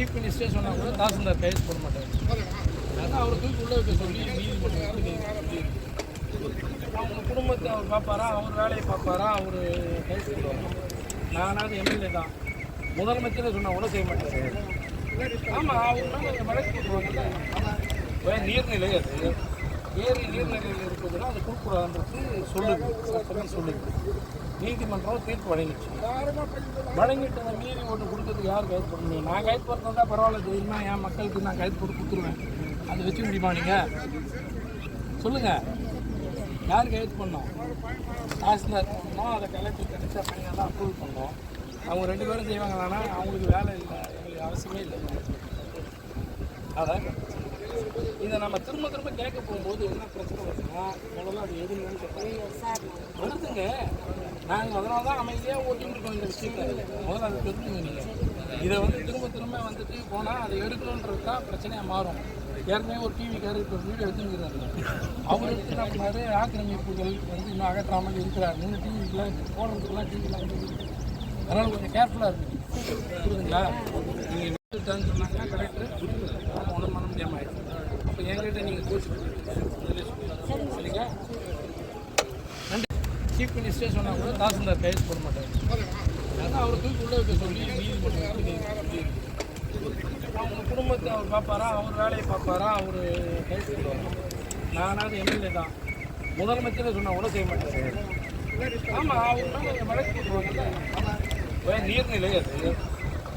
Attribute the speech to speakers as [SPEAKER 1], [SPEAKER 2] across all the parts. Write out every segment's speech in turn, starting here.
[SPEAKER 1] Chief மினிஸ்டரே சொன்னால் கூட தாசில்தார் கைது போட மாட்டார். அதனால் அவரை தூக்கி உள்ள வைக்க சொல்லி நீதிமன்றம் அவங்க குடும்பத்தை அவர் பார்ப்பாரா, அவர் வேலையை பார்ப்பாரா, அவர் கைது போடுவார். நானாவது எம்எல்ஏ தான், முதலமைச்சரே சொன்னால் கூட செய்ய மாட்டார். ஆமாம், அவர் மேலே வழக்கு போட்டுருவாங்கல்ல. நீர்நிலை அது ஏரி நீர்நிலையில் இருக்குதுன்னா அது கொடுக்கூடாதுன்றது சொல்லுது, சட்டமே சொல்லுது. நீதிமன்றம் தீர்ப்பு வழங்கிடுச்சு. வழங்கிட்டு மீறி ஒன்று கொடுக்கறதுக்கு யார் கைது பண்ண முடியும்? நான் கைது பண்ணுறதா பரவாயில்ல, தெரியுமா? என் மக்களுக்கு நான் கைது போட்டு கொடுத்துருவேன். அதை வச்சு முடியுமா நீங்கள் சொல்லுங்கள்? யார் கைது பண்ணோம்? தாசில்தார் பண்ணோம், அதை கலெக்டர் கிடைச்சா பையன் தான் அப்ரூவல் பண்ணோம். அவங்க 2 பேரும் செய்வாங்க. ஆனால் அவங்களுக்கு வேலை இல்லை, எங்களுக்கு அவசியமே இல்லை. அதான் இதை நம்ம திரும்ப திரும்ப கேட்க போகும்போது என்ன பிரச்சனை வருதுன்னா, முதல்ல அது எதுன்னு வருதுங்க. நாங்கள் அதனால தான் அமைதியாக ஓட்டின்னு இருக்கோம் இந்த விஷயத்தை. முதல்ல அதை தெரிஞ்சுங்க நீங்கள். இதை திரும்ப திரும்ப போனால் அதை எடுக்கணுன்றது தான் பிரச்சனையாக மாறும். ஏற்கனவே ஒரு டிவிக்காரர் இப்போ வீடியோ எடுத்துக்கிறாரு. அவர் எடுத்துக்கிட்டாரு ஆக்கிரமிப்புகள் இன்னும் அகற்றாமல் இருக்கிறார். இன்னும் டிவிக்கெலாம் போடுறதுக்கெல்லாம் டிவிலாம் அதனால் கொஞ்சம் கேர்ஃபுல்லாக இருக்குது. புரியுதுங்களா? நீங்கள் எடுத்துட்டான்னு சொன்னாங்கன்னா கரெக்டர் ஒன்றும் பண்ண முடியாமல் ஆயிடுச்சு. இப்போ என்கிட்ட நீங்கள் சரிங்க. நன்றி. சீஃப் மினிஸ்டரே சொன்னால் கூட தாசில்தார் கைது போட மாட்டார். அதனால் அவரை தூக்கி உள்ள வைக்க சொல்லி நீதிமன்றம் அவங்க குடும்பத்தை அவர் பார்ப்பாரா, அவர் வேலையை பார்ப்பாரா, அவர் கைது போடுவார். நானாவது எம்எல்ஏ தான், முதலமைச்சரே சொன்னால் கூட செய்ய மாட்டார். ஆமாம், அவர் மேலே வழக்கு போட்டுருவாங்கல்ல. நீர்நிலை அது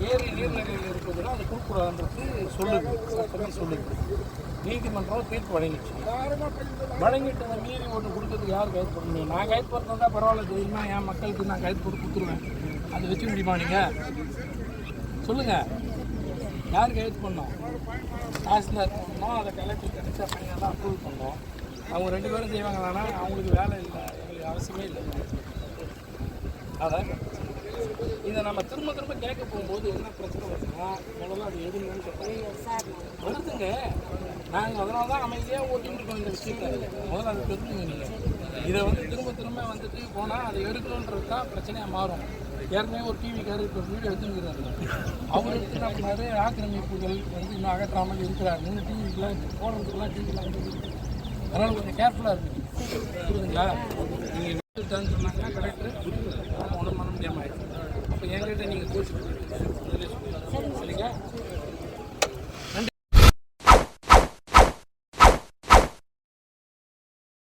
[SPEAKER 1] ஏரி நீர்நிலையில் இருக்குதுன்னா அது கொடுக்கூடாதுன்றது சொல்லுது, சட்டமே சொல்லுது. நீதிமன்றம் தீர்ப்பு வழங்கிடுச்சு. வழங்கிட்டு மீறி ஒன்று கொடுக்கறதுக்கு யார் கைது பண்ண முடியும்? நான் கைது பண்ணுறதா பரவாயில்ல, தெரியுமா? என் மக்களுக்கு நான் கைது போட்டு கொடுத்துருவேன். அதை வச்சு முடியுமா நீங்கள் சொல்லுங்கள்? யார் கைது பண்ணோம்? தாசில்தார் பண்ணோம், அதை கலெக்டர் கிடைச்சா பையன் தான் அப்ரூவல் பண்ணோம். அவங்க 2 பேரும் செய்வாங்க. ஆனால் அவங்களுக்கு வேலை இல்லை, எங்களுக்கு அவசியமே இல்லை. அதான் இதை நம்ம திரும்ப திரும்ப கேட்க போகும்போது என்ன பிரச்சனை வருதுன்னா, முதல்ல அது எதுன்னு வருதுங்க. நாங்கள் அதனால தான் அமைதியாக ஓட்டின்னு இருக்கோம் இந்த விஷயத்தை. முதல்ல அதை தெரிஞ்சுங்க நீங்கள். இதை திரும்ப திரும்ப போனால் அதை எடுக்கணுன்றது தான் பிரச்சனையாக மாறும். ஏற்கனவே ஒரு டிவிக்காரர் இப்போ வீடியோ எடுத்துக்கிறாரு. அவர் எடுத்துக்கிட்டாரு ஆக்கிரமிப்புகள் இன்னும் அகற்றாமல் இருக்கிறார். இன்னும் டிவிக்கெலாம் போடுறதுக்கெல்லாம் டிவிலாம் அதனால் கொஞ்சம் கேர்ஃபுல்லாக இருக்குது. புரியுதுங்களா? நீங்கள் எடுத்துட்டான்னு சொன்னாங்கன்னா கரெக்டர் ஒன்றும் பண்ண முடியாமல் ஆயிடுச்சு. இப்போ என்கிட்ட நீங்கள்